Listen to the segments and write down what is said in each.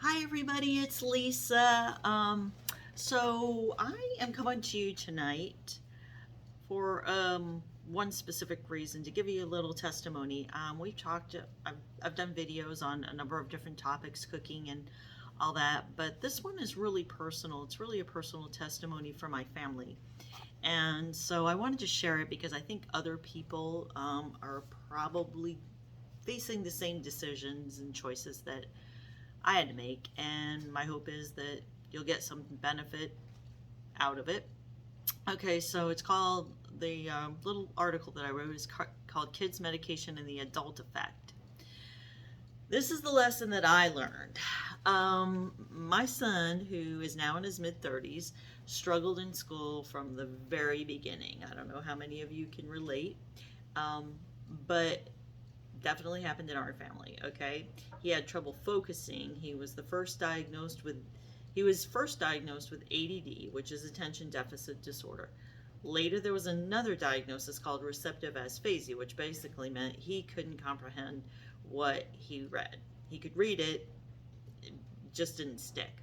Hi, everybody, it's Lisa. So I am coming to you tonight for one specific reason to give you a little testimony. We've talked, I've done videos on a number of different topics, cooking and all that, but this one is really personal. It's really a personal testimony for my family. And so I wanted to share it because I think other people are probably facing the same decisions and choices that I had to make, and my hope is that you'll get some benefit out of it. Okay, so it's called the little article that I wrote is called Kids Medication and the Adult Effect. This is the lesson that I learned. My son, who is now in his mid 30s, struggled in school from the very beginning. I don't know how many of you can relate, but definitely happened in our family. Okay, he had trouble focusing. He was first diagnosed with ADD, which is attention deficit disorder. Later there was another diagnosis called receptive aphasia, which basically meant he couldn't comprehend what he read. He could read it, it just didn't stick.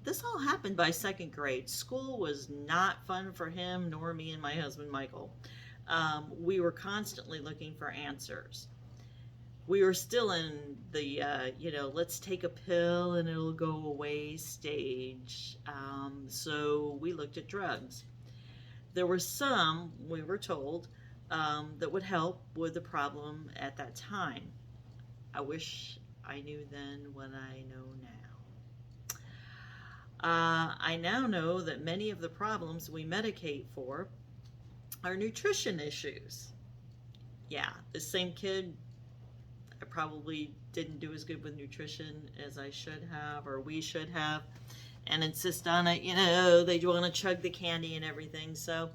This all happened by second grade. School was not fun for him, nor me and my husband Michael. We were constantly looking for answers. We were still in the, let's take a pill and it'll go away stage. So we looked at drugs. There were some, we were told, that would help with the problem at that time. I wish I knew then what I know now. I now know that many of the problems we medicate for are nutrition issues. Yeah, the same kid, I probably didn't do as good with nutrition as I should have or we should have, and insist on it. They want to chug the candy and everything. So,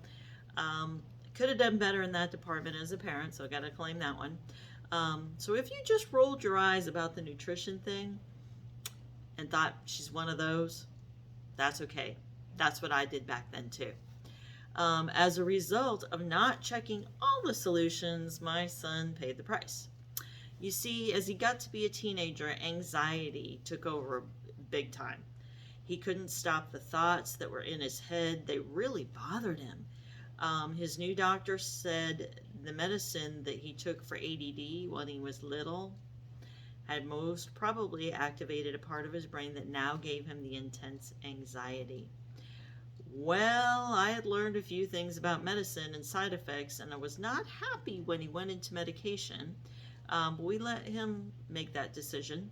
could have done better in that department as a parent, so I got to claim that one. So if you just rolled your eyes about the nutrition thing and thought she's one of those, that's okay. That's what I did back then too. As a result of not checking all the solutions, my son paid the price. You see, as he got to be a teenager, anxiety took over big time. He couldn't stop the thoughts that were in his head. They really bothered him. His new doctor said the medicine that he took for ADD when he was little had most probably activated a part of his brain that now gave him the intense anxiety. Well, I had learned a few things about medicine and side effects, and I was not happy when he went into medication. But we let him make that decision.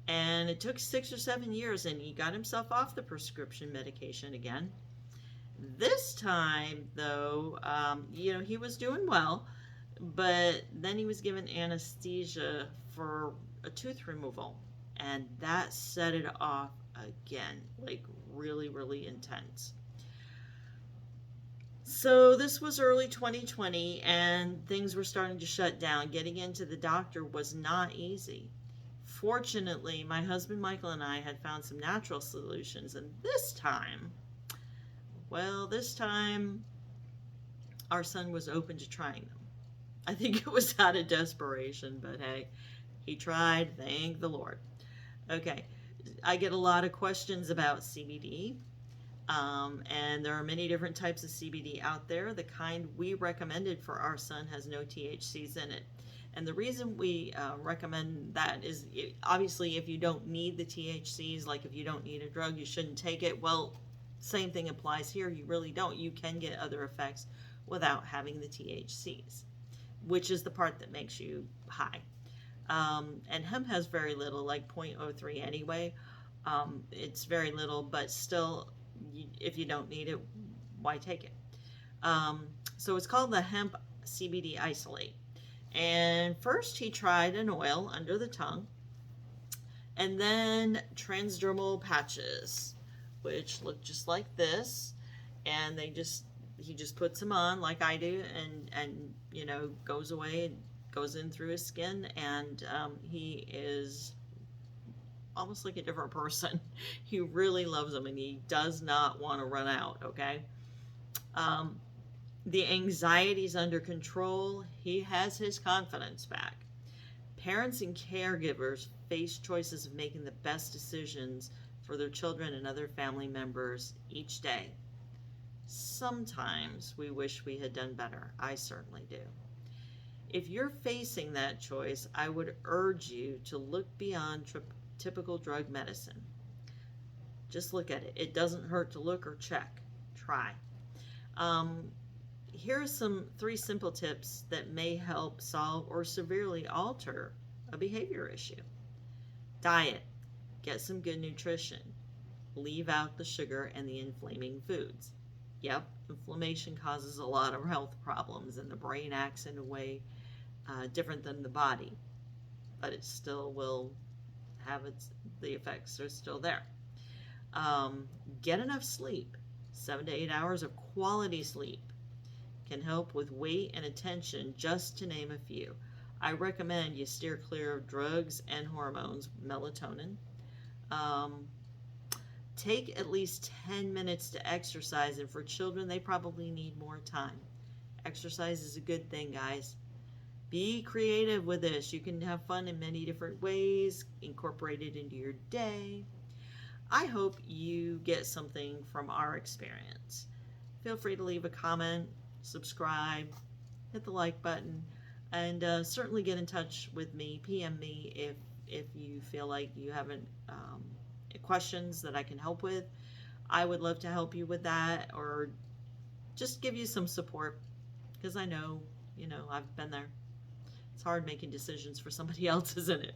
And it took 6 or 7 years, and he got himself off the prescription medication again. This time, though, he was doing well, but then he was given anesthesia for a tooth removal, and that set it off again, like really, really intense. So this was early 2020, and things were starting to shut down. Getting into the doctor was not easy. Fortunately, my husband Michael and I had found some natural solutions, and this time our son was open to trying them. I think it was out of desperation, but hey, he tried, thank the Lord. Okay, I get a lot of questions about CBD, and there are many different types of CBD out there. The kind we recommended for our son has no THCs in it. And the reason we recommend that is obviously if you don't need the THCs, like if you don't need a drug, you shouldn't take it. Well, same thing applies here. You really don't. You can get other effects without having the THCs, which is the part that makes you high. And hemp has very little, like 0.03 anyway. It's very little, but still, if you don't need it, why take it? So it's called the hemp CBD isolate. And first he tried an oil under the tongue, and then transdermal patches, which look just like this. And he just puts them on like I do, and goes away and goes in through his skin, and he is almost like a different person. He really loves them, and he does not want to run out. Okay. The anxiety's under control. He has his confidence back. Parents and caregivers face choices of making the best decisions for their children and other family members each day. Sometimes we wish we had done better. I certainly do. If you're facing that choice, I would urge you to look beyond typical drug medicine. Just look at it. It doesn't hurt to look or check. Try. Here are some 3 simple tips that may help solve or severely alter a behavior issue. Diet. Get some good nutrition. Leave out the sugar and the inflaming foods. Yep, inflammation causes a lot of health problems, and the brain acts in a way different than the body, but it still will have the effects are still there. Get enough sleep. 7 to 8 hours of quality sleep can help with weight and attention, just to name a few. I recommend you steer clear of drugs and hormones, melatonin. Take at least 10 minutes to exercise, and for children, they probably need more time. Exercise is a good thing, guys. Be creative with this. You can have fun in many different ways, incorporate it into your day. I hope you get something from our experience. Feel free to leave a comment, subscribe, hit the like button, and certainly get in touch with me. PM me if you feel like you haven't questions that I can help with. I would love to help you with that, or just give you some support, because I know, I've been there. It's hard making decisions for somebody else, isn't it?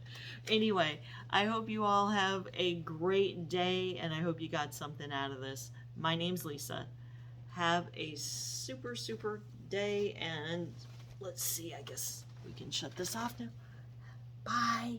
Anyway, I hope you all have a great day, and I hope you got something out of this. My name's Lisa. Have a super, super day, and let's see, I guess we can shut this off now. Bye.